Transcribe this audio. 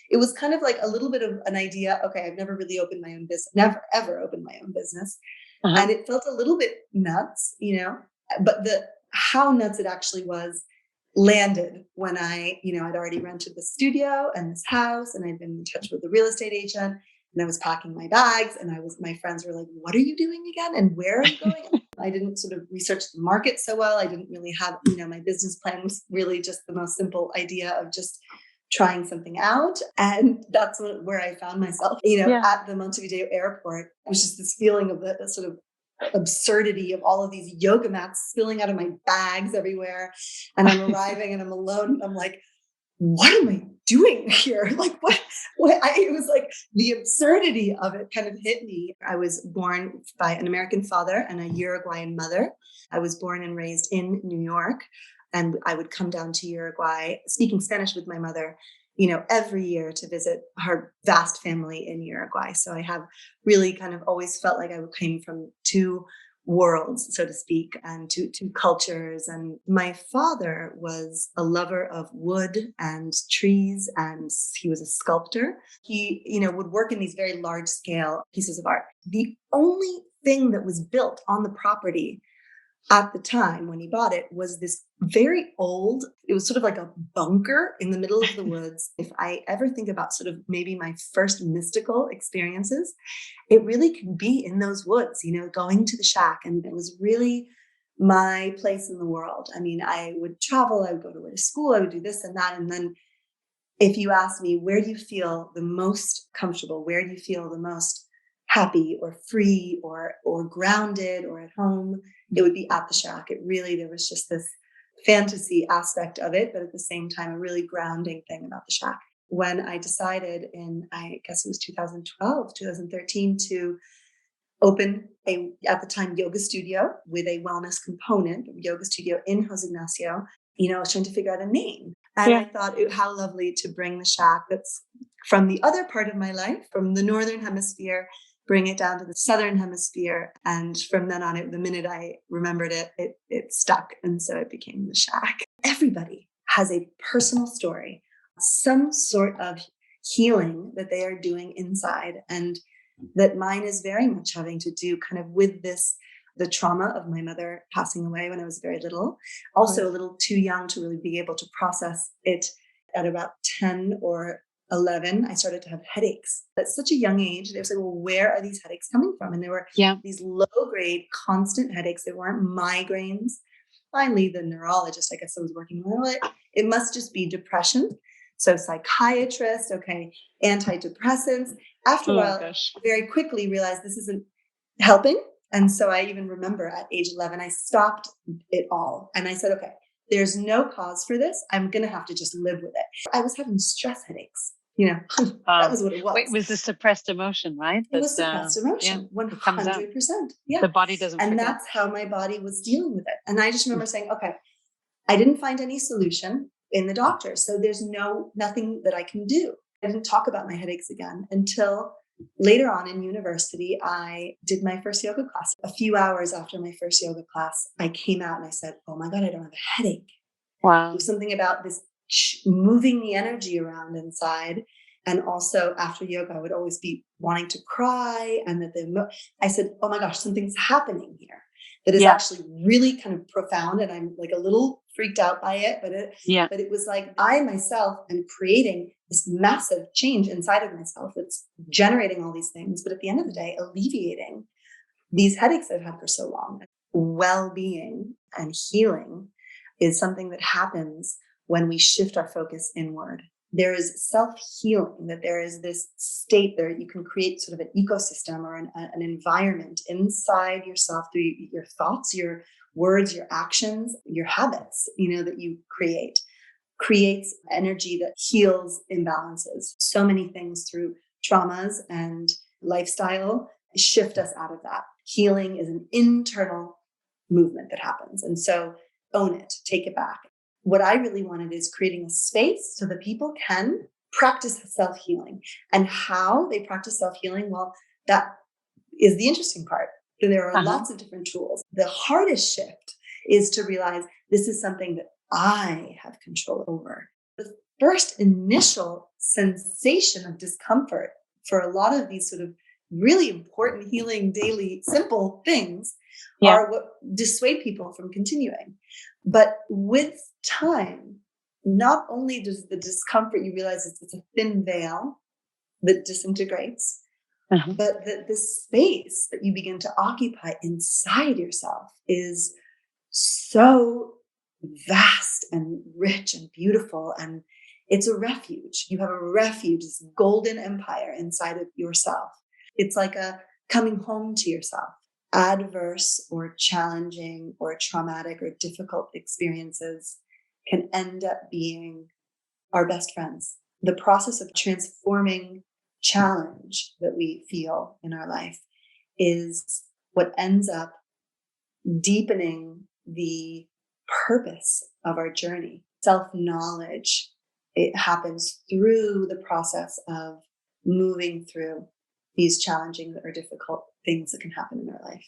it was kind of like a little bit of an idea. Okay, I've never really opened my own business, never ever opened my own business. Uh-huh. And it felt a little bit nuts, but how nuts it actually was landed when I'd already rented the studio and this house, and I'd been in touch with the real estate agent, and I was packing my bags, and my friends were like, "What are you doing again? And where are you going?" I didn't sort of research the market so well. I didn't really have, my business plan was really just the most simple idea of just trying something out. And that's where I found myself, Yeah. at the Montevideo airport. It was just this feeling of the sort of absurdity of all of these yoga mats spilling out of my bags everywhere. And I'm arriving and I'm alone. And I'm like, what am I doing here? Like it was like the absurdity of it kind of hit me. I was born by an American father and a Uruguayan mother. I was born and raised in New York, and I would come down to Uruguay speaking Spanish with my mother, every year to visit her vast family in Uruguay. So I have really kind of always felt like I came from two worlds, so to speak, and two cultures. And my father was a lover of wood and trees, and he was a sculptor. He, would work in these very large scale pieces of art. The only thing that was built on the property at the time when he bought it was this very old, it was sort of like a bunker in the middle of the woods. If I ever think about sort of maybe my first mystical experiences, it really can be in those woods, going to the shack. And it was really my place in the world. I mean, I would travel, I would go to school, I would do this and that. And then if you ask me, where do you feel the most comfortable? Where do you feel the most happy or free or grounded or at home? It would be at the shack. There was just this fantasy aspect of it, but at the same time, a really grounding thing about the shack. When I decided I guess it was 2012, 2013, to open at the time, yoga studio with a wellness component, yoga studio in Jose Ignacio, I was trying to figure out a name. And I thought, how lovely to bring the shack that's from the other part of my life, from the Northern Hemisphere, bring it down to the Southern Hemisphere. And from then on, the minute I remembered it stuck. And so it became the shack. Everybody has a personal story, some sort of healing that they are doing inside. And that mine is very much having to do kind of with the trauma of my mother passing away when I was very little, also a little too young to really be able to process it. At about 10 or 11, I started to have headaches at such a young age. They were saying, well, where are these headaches coming from? And there were these low grade constant headaches. They weren't migraines. Finally, the neurologist, I guess I was working with it must just be depression. So psychiatrist, okay, antidepressants. After a while, very quickly realized this isn't helping. And so I even remember at age 11, I stopped it all. And I said, okay, there's no cause for this. I'm going to have to just live with it. I was having stress headaches. That was what it was. It was a suppressed emotion, right? It was suppressed emotion, 100%. Yeah. The body doesn't forget. And that's how my body was dealing with it. And I just remember saying, okay, I didn't find any solution in the doctor. So there's nothing that I can do. I didn't talk about my headaches again until later on in university. I did my first yoga class. A few hours after my first yoga class, I came out and I said, oh my God, I don't have a headache. Wow. There was something about this moving the energy around inside. And also after yoga, I would always be wanting to cry. And I said, oh my gosh, something's happening here that is actually really kind of profound. And I'm like a little freaked out by it. But it was like I myself am creating this massive change inside of myself that's generating all these things. But at the end of the day, alleviating these headaches I've had for so long. Well-being and healing is something that happens when we shift our focus inward. There is self-healing, that there is this state there. You can create sort of an ecosystem or an environment inside yourself through your thoughts, your words, your actions, your habits, that you creates energy that heals imbalances. So many things through traumas and lifestyle shift us out of that. Healing is an internal movement that happens. And so own it, take it back. What I really wanted is creating a space so that people can practice self-healing. And how they practice self-healing, well, that is the interesting part. There are lots of different tools. The hardest shift is to realize this is something that I have control over. The first initial sensation of discomfort for a lot of these sort of really important healing daily simple things Yeah. are what dissuade people from continuing. But with time, not only does the discomfort, you realize it's a thin veil that disintegrates, Uh-huh. but the space that you begin to occupy inside yourself is so vast and rich and beautiful. And it's a refuge. You have a refuge, this golden empire inside of yourself. It's like a coming home to yourself. Adverse or challenging or traumatic or difficult experiences can end up being our best friends. The process of transforming challenge that we feel in our life is what ends up deepening the purpose of our journey. Self-knowledge, it happens through the process of moving through these challenging or difficult things that can happen in our life.